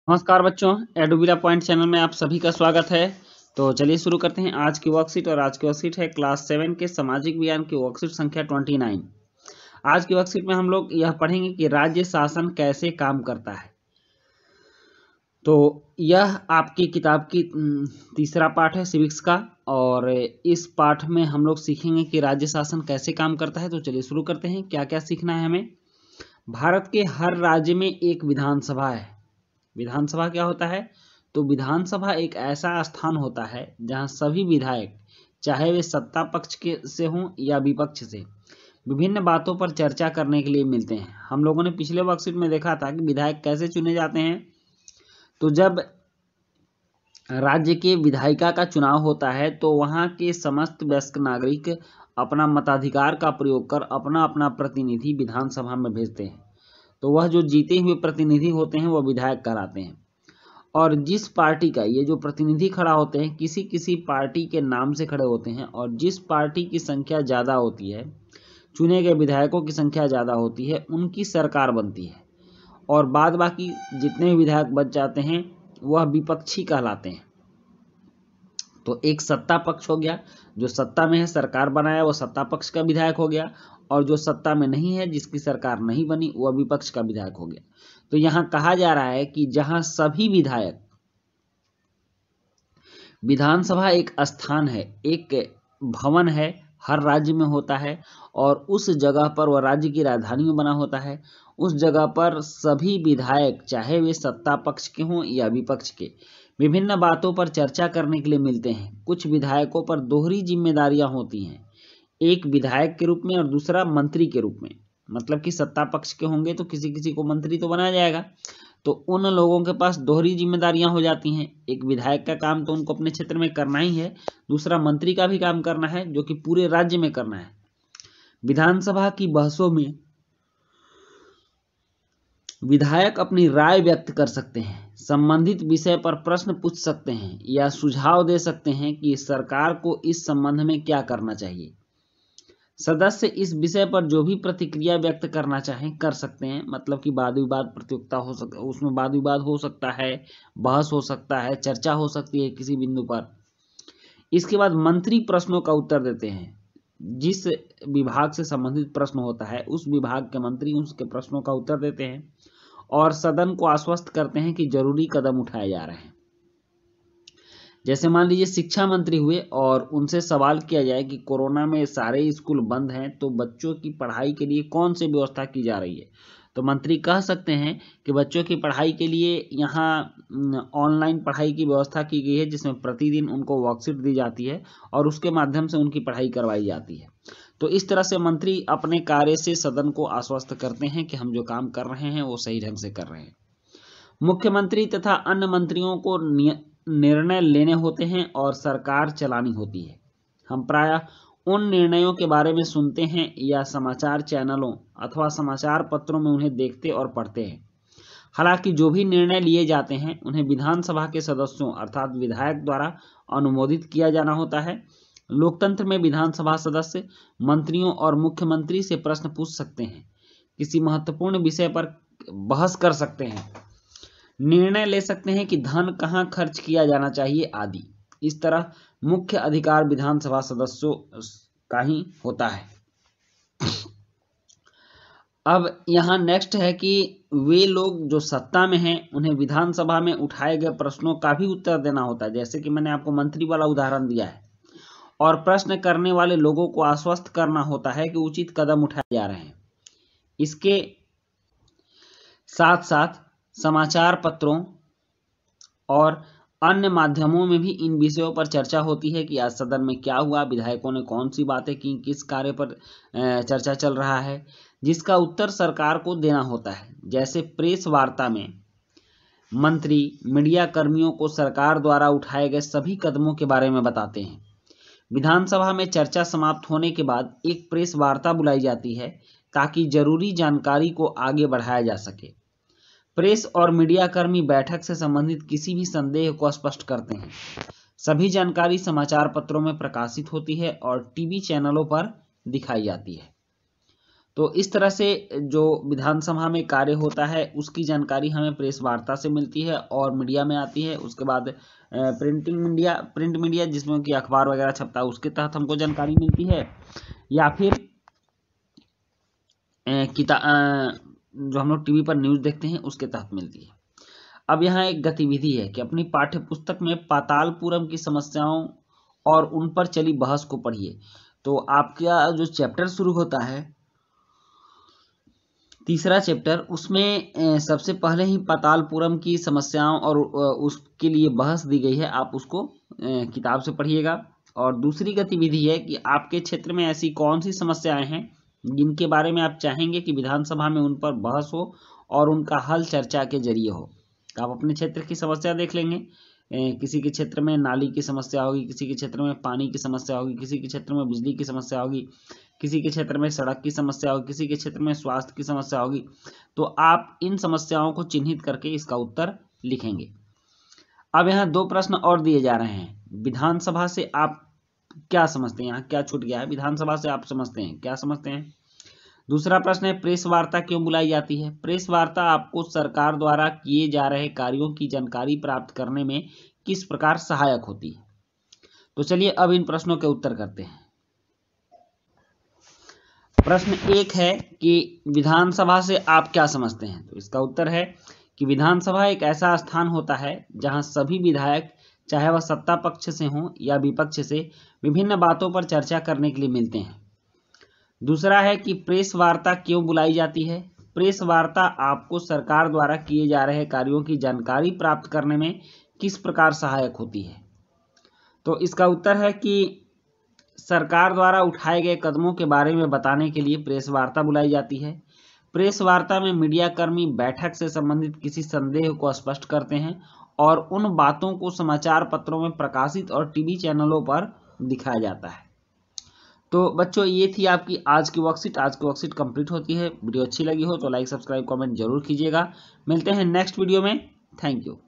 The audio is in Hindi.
नमस्कार बच्चों, एडुबिला पॉइंट चैनल में आप सभी का स्वागत है। तो चलिए शुरू करते हैं आज की वर्कशीट। और आज की वर्कशीट है क्लास 7 के सामाजिक विज्ञान की वर्कशीट संख्या 29। आज की वर्कशीट में हम लोग यह पढ़ेंगे कि राज्य शासन कैसे काम करता है। तो यह आपकी किताब की तीसरा पाठ है सिविक्स का, और इस पाठ में हम लोग सीखेंगे कि राज्य शासन कैसे काम करता है। तो चलिए शुरू करते हैं। क्या क्या सीखना है हमें। भारत के हर राज्य में एक विधानसभा है। विधानसभा क्या होता है? तो विधानसभा एक ऐसा स्थान होता है जहां सभी विधायक, चाहे वे सत्ता पक्ष के से हों या विपक्ष से, विभिन्न बातों पर चर्चा करने के लिए मिलते हैं। हम लोगों ने पिछले वर्कशीट में देखा था कि विधायक कैसे चुने जाते हैं। तो जब राज्य के विधायिका का चुनाव होता है तो वहां के समस्त वयस्क नागरिक अपना मताधिकार का प्रयोग कर अपना अपना प्रतिनिधि विधानसभा में भेजते हैं। तो वह जो जीते हुए प्रतिनिधि होते हैं वह विधायक कहलाते हैं। और जिस पार्टी का ये जो प्रतिनिधि खड़ा होते हैं किसी किसी पार्टी के नाम से खड़े होते हैं, और जिस पार्टी की संख्या ज़्यादा होती है, चुने गए विधायकों की संख्या ज़्यादा होती है, उनकी सरकार बनती है। और बाद बाकी जितने भी विधायक बच जाते हैं वह विपक्षी कहलाते हैं। तो एक सत्ता पक्ष हो गया, जो सत्ता में है, सरकार बनाया, वो सत्ता पक्ष का विधायक हो गया। और जो सत्ता में नहीं है, जिसकी सरकार नहीं बनी, वह विपक्ष का विधायक हो गया। तो यहां कहा जा रहा है कि जहां सभी विधायक, विधानसभा एक स्थान है, एक भवन है, हर राज्य में होता है, और उस जगह पर वह राज्य की राजधानी में बना होता है। उस जगह पर सभी विधायक, चाहे वे सत्ता पक्ष के हों या विपक्ष के, विभिन्न बातों पर चर्चा करने के लिए मिलते हैं। कुछ विधायकों पर दोहरी जिम्मेदारियां होती हैं, एक विधायक के रूप में और दूसरा मंत्री के रूप में। मतलब कि सत्ता पक्ष के होंगे तो किसी किसी को मंत्री तो बनाया जाएगा, तो उन लोगों के पास दोहरी जिम्मेदारियां हो जाती हैं। एक विधायक का काम तो उनको अपने क्षेत्र में करना ही है, दूसरा मंत्री का भी काम करना है जो कि पूरे राज्य में करना है। विधानसभा की बहसों में विधायक अपनी राय व्यक्त कर सकते हैं, संबंधित विषय पर प्रश्न पूछ सकते हैं या सुझाव दे सकते हैं कि सरकार को इस संबंध में क्या करना चाहिए। सदस्य इस विषय पर जो भी प्रतिक्रिया व्यक्त करना चाहें कर सकते हैं। मतलब कि वाद विवाद प्रतियोगिता हो सकता, उसमें वाद विवाद हो सकता है, बहस हो सकता है, चर्चा हो सकती है किसी बिंदु पर। इसके बाद मंत्री प्रश्नों का उत्तर देते हैं। जिस विभाग से संबंधित प्रश्न होता है उस विभाग के मंत्री उसके प्रश्नों का उत्तर देते हैं और सदन को आश्वस्त करते हैं कि जरूरी कदम उठाए जा रहे हैं। जैसे मान लीजिए शिक्षा मंत्री हुए और उनसे सवाल किया जाए कि कोरोना में सारे स्कूल बंद हैं, तो बच्चों की पढ़ाई के लिए कौन सी व्यवस्था की जा रही है। तो मंत्री कह सकते हैं कि बच्चों की पढ़ाई के लिए यहाँ ऑनलाइन पढ़ाई की व्यवस्था की गई है, जिसमें प्रतिदिन उनको वर्कशीट दी जाती है और उसके माध्यम से उनकी पढ़ाई करवाई जाती है। तो इस तरह से मंत्री अपने कार्य से सदन को आश्वस्त करते हैं कि हम जो काम कर रहे हैं वो सही ढंग से कर रहे हैं। मुख्यमंत्री तथा अन्य मंत्रियों को निर्णय लेने होते हैं और सरकार चलानी होती है। हम प्रायः उन निर्णयों के बारे में सुनते हैं या समाचार चैनलों अथवा समाचार पत्रों में उन्हें देखते और पढ़ते हैं। हालांकि जो भी निर्णय लिए जाते हैं उन्हें विधानसभा के सदस्यों अर्थात विधायक द्वारा अनुमोदित किया जाना होता है। लोकतंत्र में विधानसभा सदस्य मंत्रियों और मुख्यमंत्री से प्रश्न पूछ सकते हैं, किसी महत्वपूर्ण विषय पर बहस कर सकते हैं, निर्णय ले सकते हैं कि धन कहाँ खर्च किया जाना चाहिए आदि। इस तरह मुख्य अधिकार विधानसभा सदस्यों का ही होता है। अब यहाँ नेक्स्ट है कि वे लोग जो सत्ता में हैं उन्हें विधानसभा में उठाए गए प्रश्नों का भी उत्तर देना होता है। जैसे कि मैंने आपको मंत्री वाला उदाहरण दिया है। और प्रश्न करने वाले लोगों को आश्वस्त करना होता है कि उचित कदम उठाए जा रहे हैं। इसके साथ साथ समाचार पत्रों और अन्य माध्यमों में भी इन विषयों पर चर्चा होती है कि आज सदन में क्या हुआ, विधायकों ने कौन सी बातें की, किस कार्य पर चर्चा चल रहा है, जिसका उत्तर सरकार को देना होता है। जैसे प्रेस वार्ता में मंत्री मीडिया कर्मियों को सरकार द्वारा उठाए गए सभी कदमों के बारे में बताते हैं। विधानसभा में चर्चा समाप्त होने के बाद एक प्रेस वार्ता बुलाई जाती है ताकि जरूरी जानकारी को आगे बढ़ाया जा सके। प्रेस और मीडिया कर्मी बैठक से संबंधित किसी भी संदेह को स्पष्ट करते हैं। सभी जानकारी समाचार पत्रों में प्रकाशित होती है और टीवी चैनलों पर दिखाई जाती है। तो इस तरह से जो विधानसभा में कार्य होता है उसकी जानकारी हमें प्रेस वार्ता से मिलती है और मीडिया में आती है। उसके बाद प्रिंट मीडिया जिसमें कि अखबार वगैरह छपता है उसके तहत हमको जानकारी मिलती है, या फिर जो हम लोग टीवी पर न्यूज़ देखते हैं उसके तहत मिलती है। अब यहाँ एक गतिविधि है कि अपनी पाठ्य पुस्तक में पातालपुरम की समस्याओं और उन पर चली बहस को पढ़िए। तो आपका जो चैप्टर शुरू होता है, तीसरा चैप्टर, उसमें सबसे पहले ही पातालपुरम की समस्याओं और उसके लिए बहस दी गई है, आप उसको किताब से पढ़िएगा। और दूसरी गतिविधि है कि आपके क्षेत्र में ऐसी कौन सी समस्याएं हैं जिनके बारे में आप चाहेंगे कि विधानसभा में उन पर बहस हो और उनका हल चर्चा के जरिए हो। तो आप अपने क्षेत्र की समस्या देख लेंगे, किसी के क्षेत्र में नाली की समस्या होगी, किसी के क्षेत्र में पानी की समस्या होगी, किसी के क्षेत्र में बिजली की समस्या होगी, किसी के क्षेत्र में सड़क की समस्या होगी, किसी के क्षेत्र में स्वास्थ्य की समस्या होगी। तो आप इन समस्याओं को चिन्हित करके इसका उत्तर लिखेंगे। अब यहाँ 2 प्रश्न और दिए जा रहे हैं। विधानसभा से आप क्या समझते हैं, यहाँ क्या छूट गया है, विधानसभा से आप समझते हैं क्या समझते हैं। दूसरा प्रश्न है, प्रेस वार्ता क्यों बुलाई जाती है। प्रेस वार्ता आपको सरकार द्वारा किए जा रहे कार्यों की जानकारी प्राप्त करने में किस प्रकार सहायक होती है। तो चलिए अब इन प्रश्नों के उत्तर करते हैं। प्रश्न 1 है कि विधानसभा से आप क्या समझते हैं। तो इसका उत्तर है कि विधानसभा एक ऐसा स्थान होता है जहां सभी विधायक, चाहे वह सत्ता पक्ष से हों या विपक्ष से, विभिन्न बातों पर चर्चा करने के लिए मिलते हैं। दूसरा है कि प्रेस वार्ता क्यों बुलाई जाती है। प्रेस वार्ता आपको सरकार द्वारा किए जा रहे कार्यों की जानकारी प्राप्त करने में किस प्रकार सहायक होती है। तो इसका उत्तर है कि सरकार द्वारा उठाए गए कदमों के बारे में बताने के लिए प्रेस वार्ता बुलाई जाती है। प्रेस वार्ता में मीडिया कर्मी बैठक से संबंधित किसी संदेह को स्पष्ट करते हैं और उन बातों को समाचार पत्रों में प्रकाशित और टीवी चैनलों पर दिखाया जाता है। तो बच्चों, ये थी आपकी आज की वर्कशीट। आज की वर्कशीट कंप्लीट होती है। वीडियो अच्छी लगी हो तो लाइक, सब्सक्राइब, कमेंट जरूर कीजिएगा। मिलते हैं नेक्स्ट वीडियो में। Thank you.